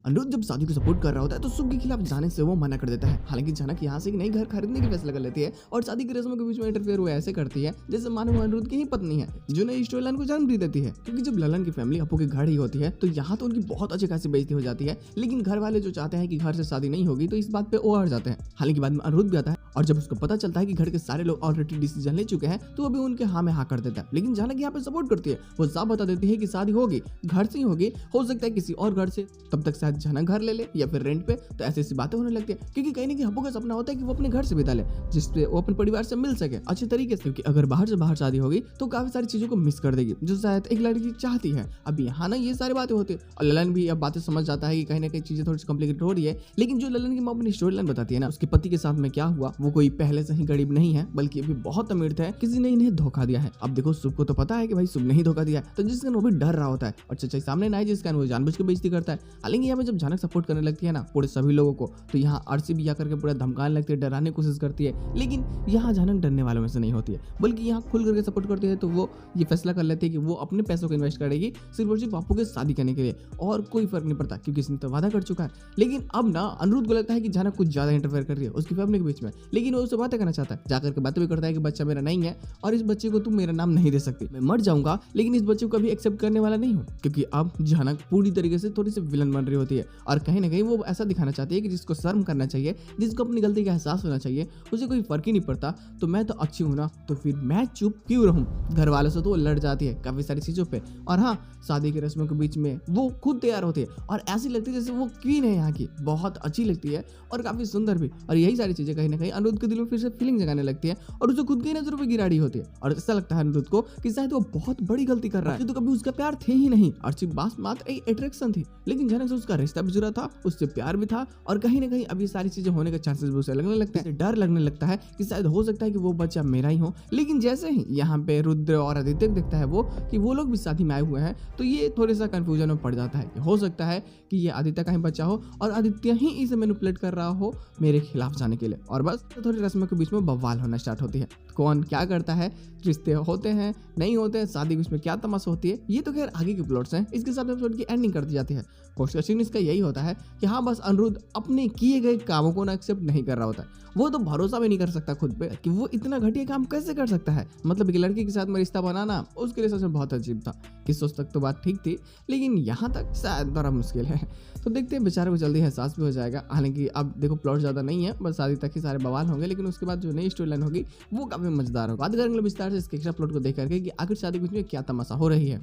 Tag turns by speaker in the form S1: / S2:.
S1: अनिरुद्ध जब शादी को सपोर्ट कर रहा होता है तो सुख के खिलाफ जाने से वो मना कर देता है। हालांकि जानक यहाँ से एक नई घर खरीदने की फैसला कर लेती है और शादी की रस्मों के बीच में इंटरफेयर वो ऐसे करती है जैसे मानो वो अनिरुद्ध की ही पत्नी है, जो नई स्टोरी लाइन को जन्म दे देती है। क्योंकि जब ललन की फैमिली अपू के घर ही होती है तो यहाँ तो उनकी बहुत अच्छी खासी बेइज्जती हो जाती है, लेकिन घर वाले जो चाहते हैं कि घर से शादी नहीं होगी तो इस बात पे वो अड़ जाते हैं। हालांकि बाद में अनिरुद्ध भी आता है और जब उसको पता चलता है कि घर के सारे लोग ऑलरेडी डिसीजन ले चुके हैं तो वो भी उनके हाँ में हाँ कर देता है। लेकिन जानक यहाँ पे सपोर्ट करती है, वो साफ बता देती है कि शादी होगी घर से ही होगी, हो सकता है किसी और घर से, तब तक शायद जानक घर ले ले या फिर रेंट पे। तो ऐसी बातें होने लगती है क्योंकि कहीं ना कहीं हब्बू का सपना होता है कि वो अपने घर से बिता ले, जिससे वो अपने परिवार से मिल सके अच्छे तरीके से। क्योंकि अगर बाहर से बाहर शादी होगी तो काफी सारी चीजों को मिस कर देगी जो शायद एक लड़की चाहती है। अब यहाँ ना ये सारी बातें होती है और ललन भी अब बातें समझ जाता है कि कहीं ना कहीं चीजें थोड़ी सी कॉम्प्लिकेटेड हो रही है। लेकिन जो ललन की माँ अपनी स्टोरी लाइन बताती है ना, उसके पति के साथ में क्या हुआ, वो कोई पहले से ही गरीब नहीं है बल्कि अभी बहुत अमीर थे, किसी ने इन्हें धोखा दिया है। अब देखो शुभ को तो पता है कि भाई शुभ ने ही धोखा दिया है, तो जिसका वो भी डर रहा होता है और चचा सामने ना आए जिसका वो जानबूझ के बेइज्जती करता है। हालांकि यहाँ पे जब जानक सपोर्ट करने लगती है ना पूरे सभी लोगों को, तो यहाँ अर्शी भी आकर के पूरा धमकाने लगती है, डराने की कोशिश करती है। लेकिन यहाँ जानक डरने वालों में से नहीं होती है, बल्कि यहाँ खुल करके सपोर्ट करती है। तो वो ये फैसला कर लेती है कि वो अपने पैसों को इन्वेस्ट करेगी सिर्फ और सिर्फ बापू के शादी करने के लिए, और कोई फर्क नहीं पड़ता क्योंकि इसने तो वादा कर चुका है। लेकिन अब ना अनिरुद्ध को लगता है कि जानक कुछ ज्यादा इंटरफेयर कर रही है उसकी फैमिली के बीच में, लेकिन वो उससे बातें करना चाहता है, जाकर के बातें भी करता है कि बच्चा मेरा नहीं है और इस बच्चे को तुम मेरा नाम नहीं दे सकती, मैं मर जाऊंगा लेकिन इस बच्चे को कभी एक्सेप्ट करने वाला नहीं हूँ। क्योंकि अब जानक पूरी तरीके से थोड़ी सी विलन बन रही होती है और कहीं ना कहीं वो ऐसा दिखाना चाहती है कि जिसको शर्म करना चाहिए, जिसको अपनी गलती का एहसास होना चाहिए, उसे कोई फर्क ही नहीं पड़ता। तो मैं तो अच्छी हूँ ना, तो फिर मैं चुप क्यों रहूं। घर वालों से तो वो लड़ जाती है काफी सारी चीजों पे, और हाँ शादी की रस्मों के बीच में वो खुद तैयार होती है और ऐसी लगती है जैसे वो क्वीन है यहाँ की, बहुत अच्छी लगती है और काफी सुंदर भी। और यही सारी चीजें कहीं ना कहीं अनिरुद्ध के दिल में फिर से फीलिंग जगाने लगती है और उसे खुद की नजरों पर गिरा रही होती है। और ऐसा लगता है अनिरुद्ध को कि शायद वो बहुत बड़ी गलती कर रहा है, तो कभी उसका प्यार थे ही नहीं और सिर्फ बस मात्र एक अट्रैक्शन थी। लेकिन जानक से उसका रिश्ता भी जुड़ा था, उससे प्यार भी था और कहीं ना कहीं अभी सारी चीजें होने के चांसेस भी उसे लगने लगता है, डर लगने लगता है कि शायद हो सकता है कि वो बच्चा मेरा ही हो। लेकिन जैसे ही यहाँ पे रुद्र और आदित्य को देखता है वो कि वो लोग भी शादी में आए हुए हैं, तो ये थोड़ा सा कंफ्यूजन में पड़ जाता है कि हो सकता है कि ये आदित्य का ही बच्चा हो और आदित्य ही इसे मैनिपुलेट कर रहा हो मेरे खिलाफ जाने के लिए। और बस तो थोड़ी रस्मों के बीच में बवाल होना स्टार्ट होती है, कौन क्या करता है, रिश्ते होते हैं नहीं होते हैं, शादी के बीच में क्या तमाशा होती है, ये तो खैर आगे के प्लॉट्स हैं। इसके साथ एपिसोड की एंडिंग कर दी जाती है। क्वेश्चन इसका यही होता है कि हाँ बस अनिरुद्ध अपने किए गए कामों को ना एक्सेप्ट नहीं कर रहा होता, वो तो भरोसा भी नहीं कर सकता खुद पे कि वो इतना घटिया काम कैसे कर सकता है। मतलब एक लड़की के साथ में रिश्ता बनाना उसके लिए सच में बहुत अजीब था। किस सोच तक तो बात ठीक थी, लेकिन यहाँ तक शायद बड़ा मुश्किल है। तो देखते हैं बेचारे को जल्दी एहसास भी हो जाएगा। हालांकि अब देखो प्लॉट ज्यादा नहीं है, बस शादी तक ही सारे बवाल होंगे, लेकिन उसके बाद जो नई स्टोरी लाइन होगी वो काफी मजेदार होगा। बात करेंगे विस्तार से इसके एक्स्ट्रा प्लॉट को देख करके कि आखिर शादी के बीच में क्या तमाशा हो रही है।